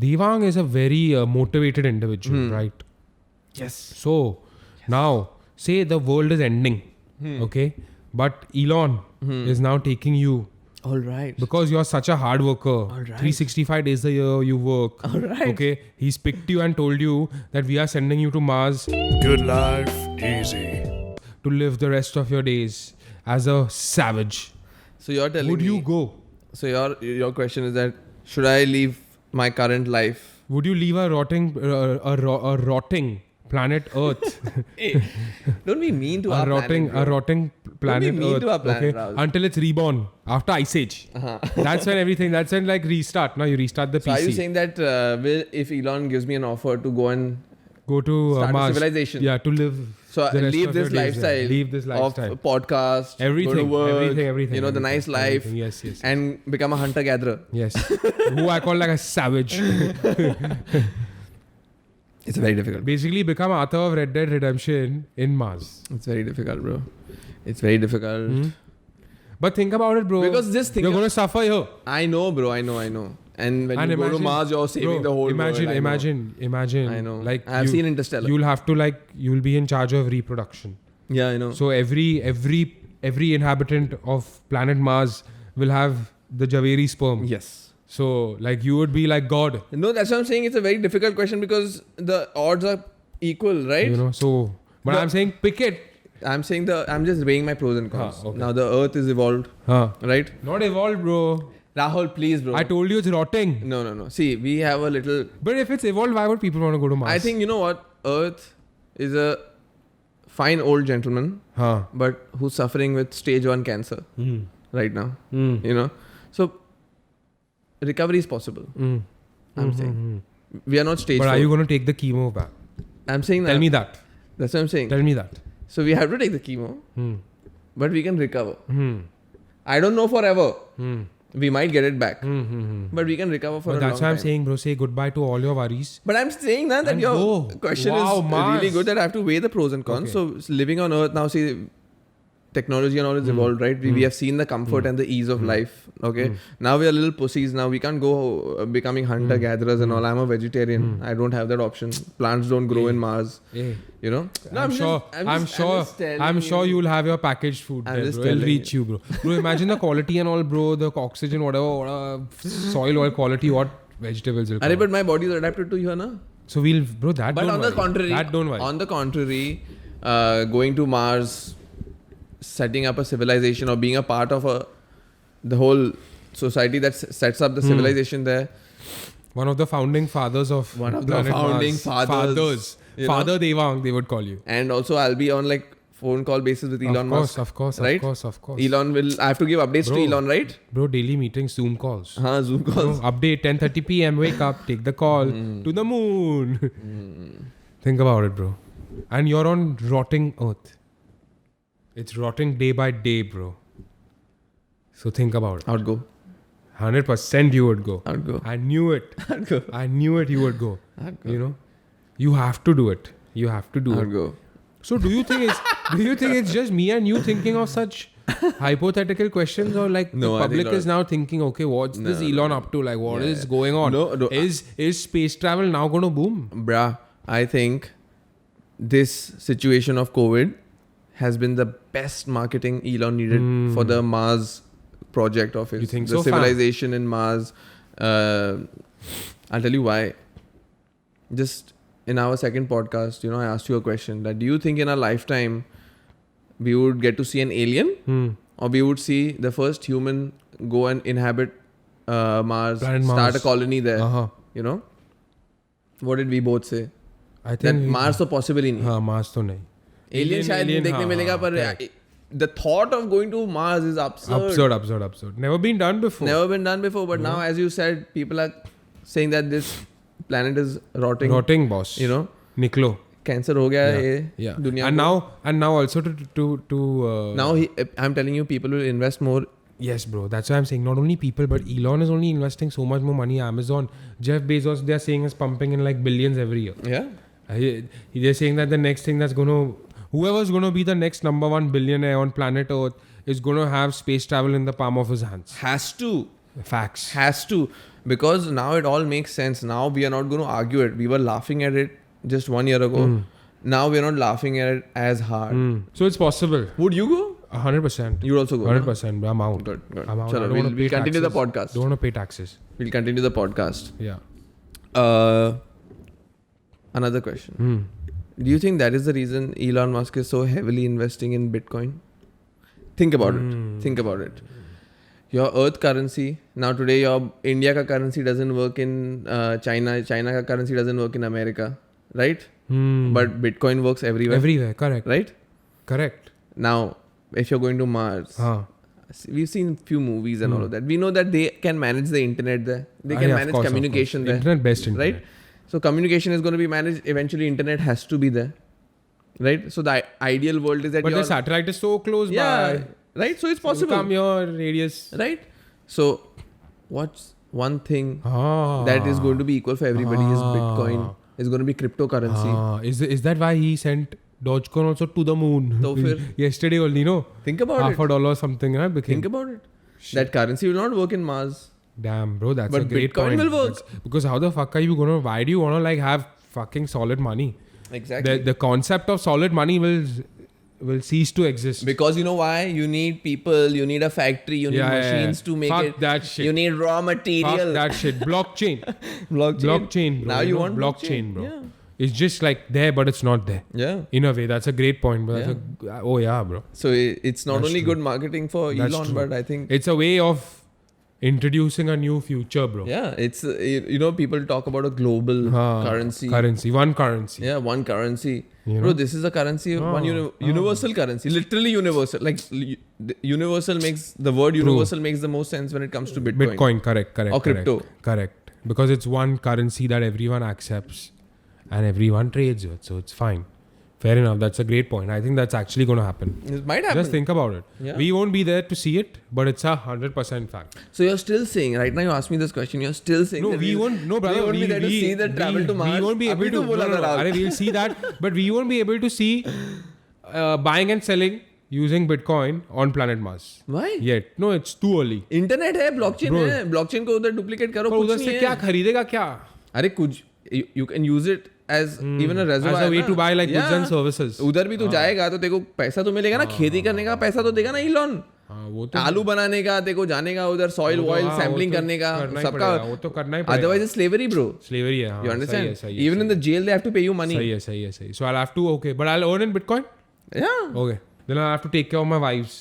Devang is a very motivated individual, right? Yes. So now, say the world is ending, okay? But Elon is now taking you All right. because you're such a hard worker. right. 365 days a year you work. All right. Okay? He's picked you and told you that we are sending you to Mars Good life, easy. to live the rest of your days as a savage. So you're telling Would me. you go? So your question is that should I leave my current life? Would you leave a rotting planet Earth? Hey, don't be mean to a our rotting planet mean Earth, to our planet, okay? Rahul. Until it's reborn after Ice Age. That's when like restart. Now you restart the So are PC. you saying that if Elon gives me an offer to go and Go to start a Mars. civilization? Yeah, to live. So the rest leave of this your days there. lifestyle. Leave this lifestyle. Of podcast, Everything, go to work, everything. You know, the nice life, everything. Yes. and become a hunter gatherer. Yes. Who I call like a savage. It's very difficult. Basically become Arthur of Red Dead Redemption in Mars. It's very difficult, bro. It's very difficult. But think about it, bro. Because this thing, you're going to suffer here. I know, bro. I know. And when you go to Mars, you're saving the whole world. Imagine. I know. Like I've seen Interstellar. You'll have to you'll be in charge of reproduction. Yeah, I know. So every inhabitant of planet Mars will have the Javeri sperm. Yes. So you would be like God. No, that's what I'm saying. It's a very difficult question because the odds are equal, right? You know. So, but I'm saying pick it. I'm just weighing my pros and cons. Okay. Now the Earth is evolved, right? Not evolved, bro. Rahul, please, bro. I told you it's rotting. No. See, we have a little. But if it's evolved, why would people want to go to Mars? I think you know what? Earth is a fine old gentleman, but who's suffering with stage 1 cancer right now. You know, so recovery is possible. I'm saying we are not stage. But 4. are you going to take the chemo back? I'm saying that. Tell me that. That's what I'm saying. Tell me that. So we have to take the chemo, but we can recover. I don't know forever. We might get it back, but we can recover for a long time. That's why I'm saying, bro, say goodbye to all your worries. But I'm saying that And your go. question Wow, is Mars. really good that I have to weigh the pros and cons. Okay. So living on Earth now, see, technology and all is evolved, right? We have seen the comfort and the ease of life. Okay, now we are little pussies. Now we can't go becoming hunter gatherers and all. I'm a vegetarian. I don't have that option. Plants don't grow in Mars. Hey. You know. No, I'm sure you'll have your packaged food I'm there, just bro. It'll telling reach you, bro. Bro, imagine the quality and all, bro. The oxygen, whatever soil oil quality, what vegetables will come. But my body is adapted to you, na. So bro, that But don't on worry. the contrary, That don't worry. on the contrary, going to Mars, setting up a civilization or being a part of the whole society that sets up the civilization there. One of the founding fathers of One of the planet founding Mars. fathers, you know? Father Devang, they would call you. And also I'll be on phone call basis with Elon Musk. Of course. Right? Of course. Elon I have to give updates Bro. to Elon, right? Bro, daily meetings, Zoom calls. Zoom calls. Update 10:30 p.m. Wake up, take the call to the moon. Think about it, bro. And you're on rotting Earth. It's rotting day by day, bro. So think about it. I would go. 100% you would go. I would go. I knew it. I'd go. I knew it. You would go. I'd go. You know, you have to do it. You have to do I'd it. go. So do you think it's just me and you thinking of such hypothetical questions, or No, the I think public not. is now thinking, okay, what's this Elon up to? What is going on? No, Is space travel now going to boom? Bruh, I think this situation of COVID has been the best marketing Elon needed for the Mars project of his. You think the so, fam? civilization in Mars. I'll tell you why. Just in our second podcast, I asked you a question that do you think in our lifetime we would get to see an alien or we would see the first human go and inhabit Mars, Planet start Mars. a colony there? Uh-huh. You know? What did we both say? I That think Mars तो possible ही नहीं. हाँ, Mars तो नहीं. Alien शायद देखने हाँ, मिलेगा पर correct. the thought of going to Mars is absurd. Absurd. Never been done before. Never been done before, but now as you said, people are saying that this planet is rotting. Rotting, boss. You know, Niklo. cancer हो गया है ये Yeah. दुनिया And को. now also to Now I'm telling you, people will invest more. Yes, bro. That's why I'm saying not only people, but Elon is only investing so much more money. Amazon, Jeff Bezos, they're saying is pumping in billions every year. Yeah. They're saying that the next thing whoever's going to be the next number one billionaire on planet Earth is going to have space travel in the palm of his hands. Has to. Facts. Has to. because now it all makes sense. Now we are not going to argue it. We were laughing at it just 1 year ago. Now we are not laughing at it as hard. So it's possible. Would you go? 100%. You would also go? 100%. I'm out. Good. I'm out. Chalo, I don't wanna we'll pay continue the taxes. podcast. Don't want to pay taxes. We'll continue the podcast. Yeah. Another question. Do you think that is the reason Elon Musk is so heavily investing in Bitcoin? Think about it. Think about it. Your Earth currency, now today your India ka currency doesn't work in China. China ka currency doesn't work in America. Right? But Bitcoin works everywhere. Everywhere. Correct. Right? Correct. Now, if you're going to Mars, we've seen few movies and all of that. We know that they can manage the internet there. They can Yeah, of manage course, communication of course. there. Internet best internet. Right? So communication is going to be managed. Eventually, internet has to be there. Right? So the ideal world is that But you're... the satellite is so close Yeah. by. Right? So it's You possible. come here, radius. Right? So what's one thing Ah. that is going to be equal for everybody is Bitcoin. Is going to be cryptocurrency. Is that why he sent Dogecoin also to the moon? So fir- Yesterday only, no? Think about it. $50 or something, right? Think about it. That currency will not work in Mars. Damn, bro, that's But a great Bitcoin point. will work. Because how the fuck are you gonna? Why do you wanna like have fucking solid money? Exactly. The concept of solid money will cease to exist. Because you know why? You need people, you need a factory, you need machines to make Fuck it. that shit. You need raw material. Fuck that shit. Blockchain. Blockchain. Bro. Now you know, want blockchain, bro. Yeah. It's just like there, but it's not there. Yeah. In a way, that's a great point. But oh yeah, bro. So it's not That's only true. good marketing for That's Elon, true. but I think It's a way of introducing a new future, bro. yeah, it's you know, people talk about a global currency. One currency. Yeah, one currency. You Bro, know? this is a currency, one universal currency, literally universal. Like universal makes the word universal makes the most sense when it comes to Bitcoin. Bitcoin, correct. Or crypto. Correct. Because it's one currency that everyone accepts and everyone trades with. So it's fine. Fair enough. That's a great point. I think that's actually going to happen. It might happen. Just think about it. Yeah. We won't be there to see it, but it's 100% fact. So you're still saying, right now you asked me this question, you're still saying No, that we won't. No, brother. we won't be there to see the travel to Mars. We won't be able Abhi to. to bola No, tha, Rahul. Arey, we'll see that, but we won't be able to see buying and selling using Bitcoin on planet Mars. Why? Yet. No, it's too early. Internet है, blockchain Bro. है, blockchain को उधर duplicate करो, पर कुछ उधर नहीं से है. क्या खरीदेगा क्या? अरे कुछ you can use it as even a reservoir. As a way ना. to buy like goods Yeah. and services. उधर भी तो जाएगा तो तेरे को पैसा तो मिलेगा ना, खेती करने का पैसा तो देगा ना इलॉन. हाँ, वो तो आलू बनाने का तेरे को जाने का उधर सॉइल वॉइल हाँ, सैम्पलिंग वो तो करने का करना ही सबका. पड़ेगा, वो तो करना ही पड़ेगा. Otherwise it's slavery, bro. Slavery है. हाँ, You सही understand? है, सही है, Even in the jail they have to pay you money. सही है. So I'll have to, okay, but I'll earn in Bitcoin? Yeah. Okay. Then I'll have to take care of my wives.